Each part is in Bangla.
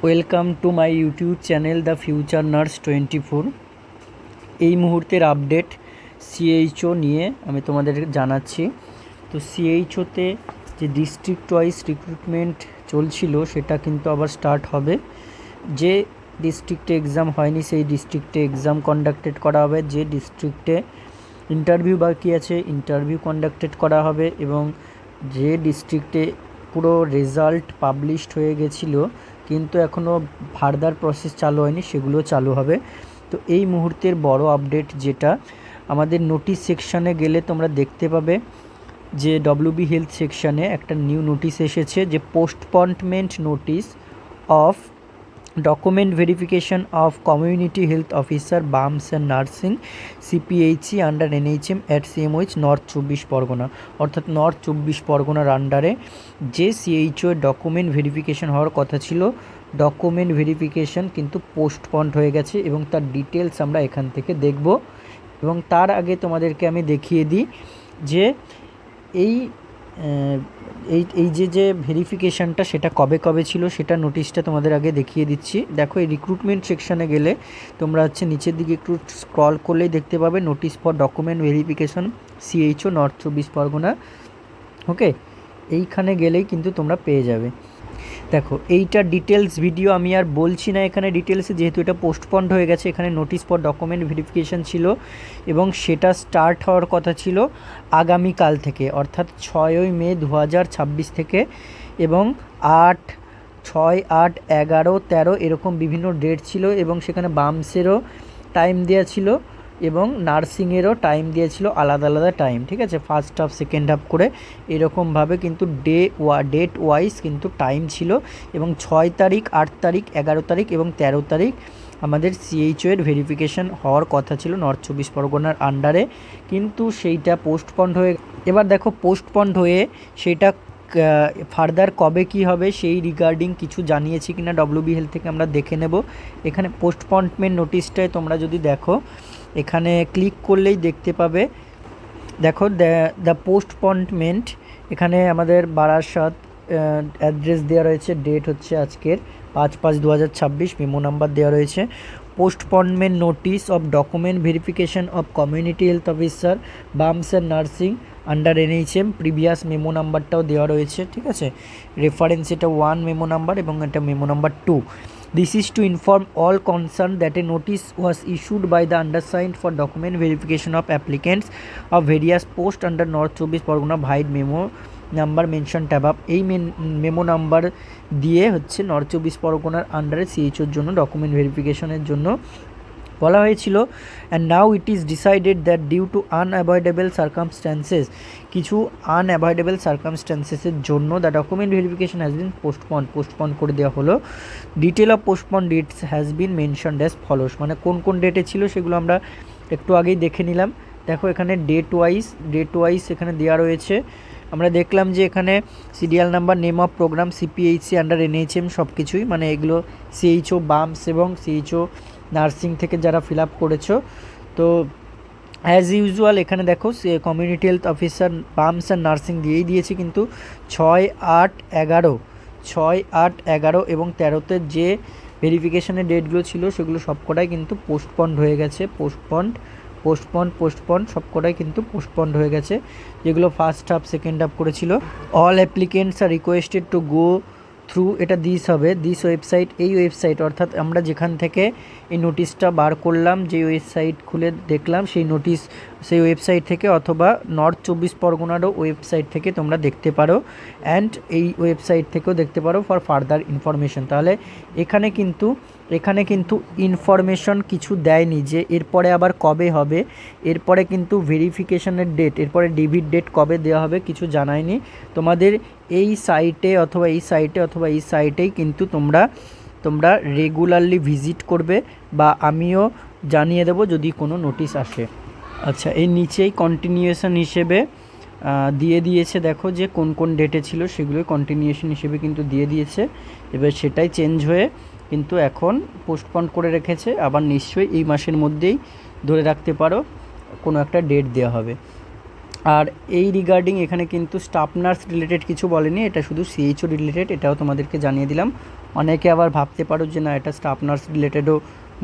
Welcome to my YouTube channel the future nurse 24। এই মুহূর্তের আপডেট সিএইচও নিয়ে আমি তোমাদের জানাচ্ছি। তো সিএইচওতে যে ডিস্ট্রিক্ট ওয়াইজ রিক্রুটমেন্ট চলছিল সেটা কিন্তু আবার স্টার্ট হবে। যে ডিস্ট্রিক্টে এক্সাম হয়নি সেই ডিস্ট্রিক্টে এক্সাম কন্ডাক্টেড করা হবে, যে ডিস্ট্রিক্টে ইন্টারভিউ বাকি আছে ইন্টারভিউ কন্ডাক্টেড করা হবে, এবং যে ডিস্ট্রিক্টে পুরো রেজাল্ট পাবলিশড হয়ে গেছিলো কিন্তু এখনও ফার্দার প্রসেস চালু হয়নি সেগুলো চালু হবে। তো এই মুহূর্তের বড় আপডেট যেটা আমাদের নোটিশ সেকশানে গেলে তোমরা দেখতে পাবে যে ডব্লিউবি হেলথ সেকশানে একটা নিউ নোটিশ এসেছে যে postponement notice of document verification of community health officer BAMS and nursing CPHC under NHM at CMOH north 24 Pargana, অর্থাৎ নর্থ 24 পরগনার আন্ডারে যে সিএইচও ডকুমেন্ট ভেরিফিকেশন হওয়ার কথা ছিল ডকুমেন্ট ভেরিফিকেশন কিন্তু পোস্টপন্ড হয়ে গেছে এবং তার ডিটেলস আমরা এখান থেকে দেখব। এবং তার আগে তোমাদেরকে আমি দেখিয়ে দিই যে এই যে ভেরিফিকেশানটা সেটা কবে কবে ছিল সেটা নোটিশটা তোমাদের আগে দেখিয়ে দিচ্ছি। দেখো এই রিক্রুটমেন্ট সেকশানে গেলে তোমরা নিচের দিকে একটু স্ক্রল করলেই দেখতে পাবে notice for document verification CHO north 24 Pargana. Okay, এইখানে গেলেই কিন্তু তোমরা পেয়ে যাবে। দেখো এইটা ডিটেলস ভিডিও আমি আর বলছি না এখানে ডিটেলসে, যেহেতু এটা পোস্টপন্ড হয়ে গেছে। এখানে নোটিশ ফর ডকুমেন্ট ভেরিফিকেশান ছিল এবং সেটা স্টার্ট হওয়ার কথা ছিল আগামীকাল থেকে, অর্থাৎ 6ই মে 2026 থেকে, এবং 8, 6, 8, 11, 13 এরকম বিভিন্ন ডেট ছিল এবং সেখানে বামসেরও টাইম দেওয়া ছিল এবং নার্সিংয়েরও টাইম দিয়েছিল আলাদা আলাদা টাইম। ঠিক আছে, ফার্স্ট হাফ সেকেন্ড হাফ করে এরকমভাবে কিন্তু ডেট ওয়াইজ কিন্তু টাইম ছিল। এবং 6 তারিখ, 8 তারিখ, 11 তারিখ এবং 13 তারিখ আমাদের সিএইচও এর ভেরিফিকেশান হওয়ার কথা ছিল নর্থ 24 পরগনার আন্ডারে, কিন্তু সেইটা পোস্টপন্ড হয়ে, এবার দেখো পোস্টপন্ড হয়ে সেইটা ফার্দার কবে কি হবে সেই রিগার্ডিং কিছু জানিয়েছি কিনা ডব্লিউবি হেলথ থেকে আমরা দেখে নেব। এখানে পোস্টপন্ডমেন্ট নোটিশটায় তোমরা যদি দেখো এখানে ক্লিক করলেই দেখতে পাবে, দেখো দ্য পোস্টপন্ডমেন্ট, এখানে আমাদের বারাসাত অ্যাড্রেস দেওয়া রয়েছে, ডেট হচ্ছে আজকের 5/5/2026, মেমো নাম্বার দেওয়া রয়েছে। Postponement notice of document verification of community health officer BAMS and nursing under NHM, previous memo নাম্বারটাও দেওয়া রয়েছে। ঠিক আছে, রেফারেন্স এটা 1 মেমো নাম্বার এবং এটা memo number 2। This is to inform all concerned that a notice was issued by the undersigned for document verification of applicants of various posts under North 24 Pargona vide memo number mentioned above। এই মেমো নাম্বার দিয়ে হচ্ছে নর্থ 24 পরগনার আন্ডারে সিএইচওর জন্য ডকুমেন্ট ভেরিফিকেশনের জন্য বলা হয়েছিল। And now it is decided that due to unavoidable circumstances, কিছু আনঅ্যাভয়েডেবল সার্কামস্ট্যান্সেসের জন্য the document verification has been postponed করে দেওয়া হলো। Detail of postponed dates has been mentioned as follows, মানে কোন কোন ডেটে ছিল সেগুলো আমরা একটু আগেই দেখে নিলাম। দেখো এখানে ডেট ওয়াইজ এখানে দেওয়া রয়েছে। আমরা দেখলাম যে এখানে serial number, name of program, CPHC under NHM সব কিছুই, মানে এগুলো সিএইচও বামস এবং সিএইচও নার্সিং থেকে যারা ফিল আপ করেছো। তো অ্যাজ ইউজুয়াল এখানে দেখো community health officer BAMS and nursing দিয়েই দিয়েছে, কিন্তু 6, 8, 11 এবং 13তে যে ভেরিফিকেশনের ডেটগুলো ছিল সেগুলো সবকটাই কিন্তু পোস্টপন্ড হয়ে গেছে। পোস্টপন্ড সবকটাই কিন্তু পোস্টপন্ড হয়ে গেছে, যেগুলো ফার্স্ট হাফ সেকেন্ড হাফ করেছিল। All applicants are requested to go through, এটা দিস ওয়েবসাইট, এই ওয়েবসাইট অর্থাৎ আমরা যেখান থেকে এই নোটিশটা বার করলাম, যে ওয়েবসাইট খুলে দেখলাম সেই ওয়েবসাইট থেকে, অথবা নর্থ 24 পরগনারও ওয়েবসাইট থেকে তোমরা দেখতে পারো, অ্যান্ড এই ওয়েবসাইট থেকেও দেখতে পারো ফর ফার্দার ইনফরমেশন। তাহলে এখানে কিন্তু ইনফরমেশন কিছু দেয়নি যে এরপরে আবার কবে হবে, এরপরে কিন্তু ভেরিফিকেশনের ডেট, এরপরে ডিভিড ডেট কবে দেওয়া হবে কিছু জানায়নি। তোমাদের এই সাইটে অথবা এই সাইটেই কিন্তু তোমরা রেগুলারলি ভিজিট করবে, বা আমিও জানিয়ে দেবো যদি কোনো নোটিশ আসে। আচ্ছা, এই নিচেই কন্টিনিউয়েশন হিসেবে দিয়ে দিয়েছে, দেখো যে কোন কোন ডেটে ছিল সেগুলো কন্টিনিউয়েশন হিসেবে কিন্তু দিয়ে দিয়েছে। এবার সেটাই চেঞ্জ হয়ে কিন্তু এখন পোস্টপন্ড করে রেখেছে, আবার নিশ্চয়ই এই মাসের মধ্যেই ধরে রাখতে পারো কোনো একটা ডেট দেওয়া হবে। আর এই রিগার্ডিং এখানে কিন্তু স্টাফ নার্স রিলেটেড কিছু বলেনি, এটা শুধু সিএইচও রিলেটেড, এটাও তোমাদেরকে জানিয়ে দিলাম। অনেকে আবার ভাবতে পারো যে না এটা স্টাফ নার্স রিলেটেডও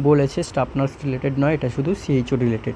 বলেছে, স্টাফ নার্স রিলেটেড নয়, এটা শুধু সিএইচও রিলেটেড।